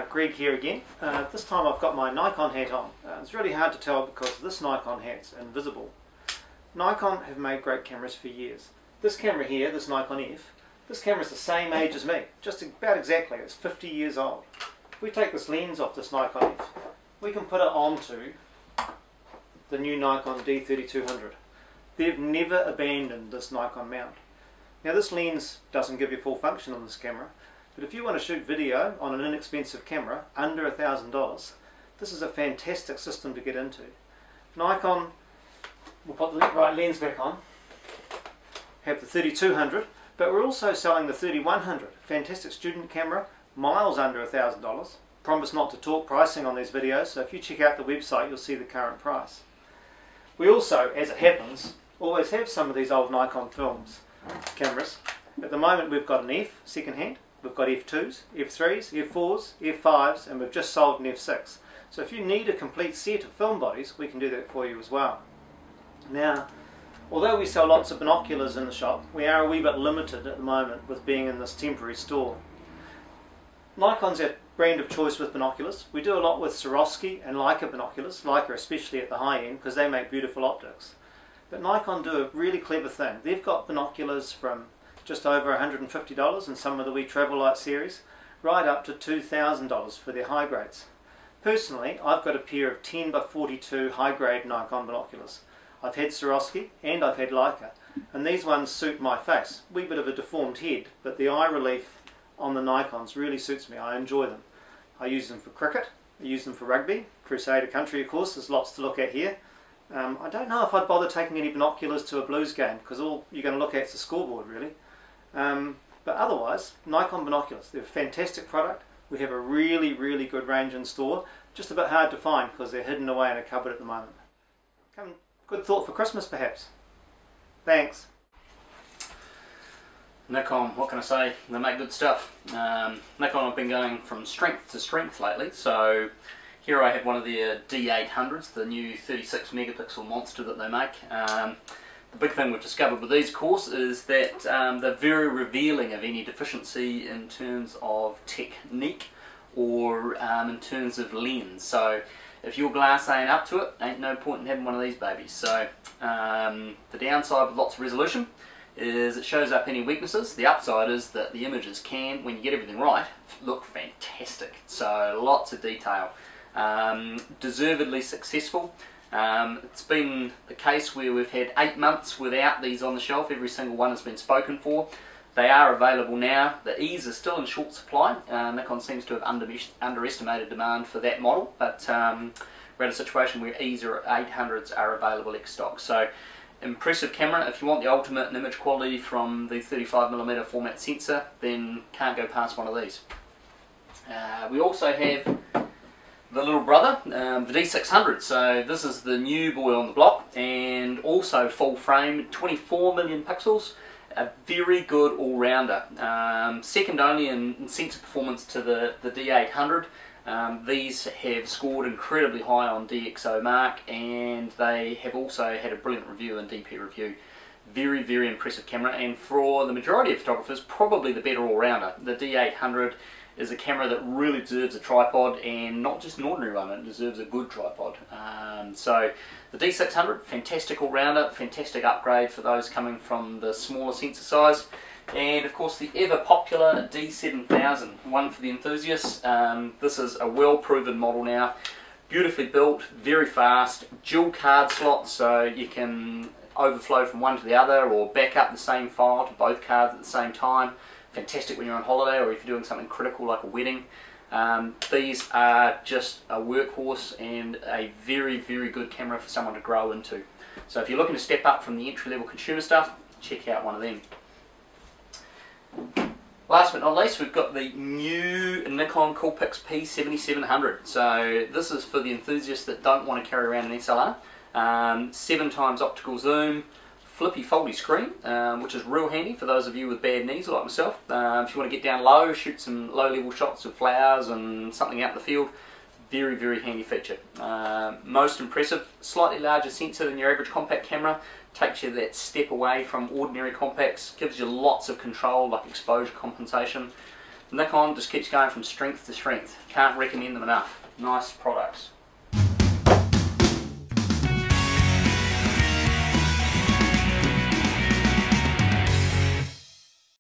Greg here again. This time I've got my Nikon hat on. It's really hard to tell because this Nikon hat's invisible. Nikon have made great cameras for years. This camera here, this Nikon F, this camera's the same age as me, just about exactly. It's 50 years old. If we take this lens off this Nikon F, we can put it onto the new Nikon D3200. They've never abandoned this Nikon mount. Now this lens doesn't give you full function on this camera, but if you want to shoot video on an inexpensive camera under $1,000, this is a fantastic system to get into. Nikon, we'll put the right lens back on, have the 3200, but we're also selling the 3100, fantastic student camera, miles under $1,000. Promise not to talk pricing on these videos, so if you check out the website you'll see the current price. We also, as it happens, always have some of these old Nikon films cameras. At the moment we've got an F, second hand, we've got F2s, F3s, F4s, F5s, and we've just sold an F6. So if you need a complete set of film bodies, we can do that for you as well. Now, although we sell lots of binoculars in the shop, we are a wee bit limited at the moment with being in this temporary store. Nikon's our brand of choice with binoculars. We do a lot with Swarovski and Leica binoculars, Leica especially at the high end because they make beautiful optics. But Nikon do a really clever thing. They've got binoculars from just over $150 in some of the wee Travel Light series, right up to $2,000 for their high grades. Personally, I've got a pair of 10x42 high grade Nikon binoculars. I've had Swarovski and I've had Leica, and these ones suit my face. Wee bit of a deformed head, but the eye relief on the Nikons really suits me. I enjoy them. I use them for cricket, I use them for rugby, Crusader country of course, there's lots to look at here. I don't know if I'd bother taking any binoculars to a blues game because all you're going to look at is the scoreboard really. But otherwise, Nikon binoculars, they're a fantastic product. We have a really good range in store, just a bit hard to find because they're hidden away in a cupboard at the moment. Good thought for Christmas perhaps. Thanks. Nikon, what can I say? They make good stuff. Nikon have been going from strength to strength lately, so here I have one of their D800s, the new 36 megapixel monster that they make. The big thing we've discovered with these, of course, is that they're very revealing of any deficiency in terms of technique or in terms of lens. So if your glass ain't up to it, ain't no point in having one of these babies. So the downside with lots of resolution is it shows up any weaknesses. The upside is that the images can, when you get everything right, look fantastic. So lots of detail. Deservedly successful. It's been the case where we've had 8 months without these on the shelf. Every single one has been spoken for. They are available now. The E's are still in short supply. Nikon seems to have underestimated demand for that model, but we're in a situation where E's or 800s are available ex stock. So impressive camera. If you want the ultimate in image quality from the 35mm format sensor, then can't go past one of these. We also have the little brother, the D600. So this is the new boy on the block, and also full frame, 24 million pixels. A very good all-rounder. Second only in sensor performance to the D800. These have scored incredibly high on DxOMark, and they have also had a brilliant review in DP Review. Very impressive camera, and for the majority of photographers, probably the better all-rounder. The D800 is a camera that really deserves a tripod, and not just an ordinary one, it deserves a good tripod. So the D600, fantastic all-rounder, fantastic upgrade for those coming from the smaller sensor size. And of course the ever popular D7000, one for the enthusiasts. This is a well-proven model now, beautifully built, very fast, dual card slots, so you can overflow from one to the other or back up the same file to both cards at the same time. Fantastic when you're on holiday or if you're doing something critical like a wedding. These are just a workhorse and a very good camera for someone to grow into. So if you're looking to step up from the entry-level consumer stuff, check out one of them. Last but not least, we've got the new Nikon Coolpix P7700. So this is for the enthusiasts that don't want to carry around an SLR. 7x optical zoom, flippy foldy screen, which is real handy for those of you with bad knees like myself. If you want to get down low, shoot some low level shots of flowers and something out in the field, very handy feature. Most impressive, slightly larger sensor than your average compact camera, takes you that step away from ordinary compacts, gives you lots of control like exposure compensation. Nikon just keeps going from strength to strength. Can't recommend them enough. Nice products.